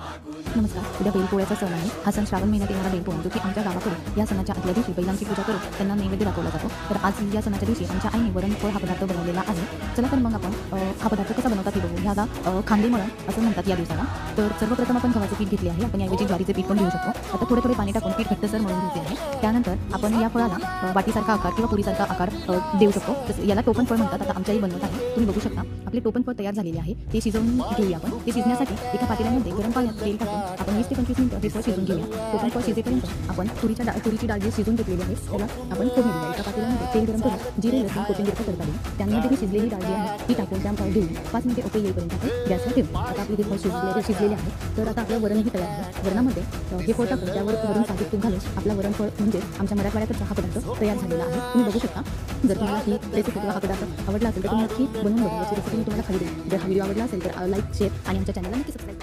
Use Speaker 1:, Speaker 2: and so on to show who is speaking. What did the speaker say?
Speaker 1: नमस्कार. उद्या बैलपोळ्याचा सण आहे. हा सण श्रावण महिन्यात येणारा बैलपोळा, जो की आमच्या गावाकडे या सणाच्या आदल्या दिवशी बैलांची पूजा करून त्यांना नैवेद्य दाखवला जातो. तर आज या सणाच्या दिवशी आमच्या आईने वरणपोळ हा पदार्थ बनवलेला आहे. चला तर मग आपण हा पदार्थ कसा बनवतात ते बघू. ह्याला खांदेमळण असं म्हणतात या दिवसाला. तर सर्वप्रथम आपण गव्हाचे पीठ घेतले आहे. आपण याऐवजी ज्वारीचे पीठ पण घेऊ शकतो. आता थोडे पाणी टाकून पीठ घट्टसर मळून घ्यायचे आहे. त्यानंतर आपण या फळाला वाटीसारखा आकार किंवा पुरीसारखा आकार देऊ शकतो. तसं याला टोपण फळ म्हणतात. आता आमच्या आई बनवत आहे. तुम्ही बघू शकता आपले टोपण फळ तयार झालेले आहे. ते शिजवून घेऊया आपण. ते शिजण्यासाठी एका पातेल्यामध्ये गरम पाण्यात तेल टाकून आपण 20 ते 25 मिनिटं हे फळ शिजून घेऊया. टोपण फळ शिजेपर्यंत आपण तुरीची डाळ जी शिजून घेतलेली आहे त्याला आपण फोडणी देऊया. एका पातेल्यामध्ये तेल गरम करून जिरे, लसूण, कोथिंबीरचा तडका देऊ. त्यामध्ये ही शिजलेली डाळ जी आहे ती टाकून त्या घेऊन 5 मिनिटे उकळी येईपर्यंत आपण गॅसवर ठेवू. आता आपले हे फळ शिजलेले आहे. तर आता आपलं वरणही तयार आहे. वरणामध्ये हे फळ टाकून त्यावर वरून साजूक तूप घालून आपला वरणफळ म्हणजे आमच्या मराठवाड्याचा हा पदार्थ तयार झालेला आहे. तुम्ही बघू शकता. जर तुम्हाला ही रेसिपी किंवा हा पदार्थ आवडला असेल तर तुम्ही नक्की बनवून बघा. याची रेसिपी मी तुम्हाला खाली देईन. जर हा व्हिडिओ आवडला असेल तर लाईक, शेअर आणि आमच्या चॅनलला नक्की सबस्क्राईब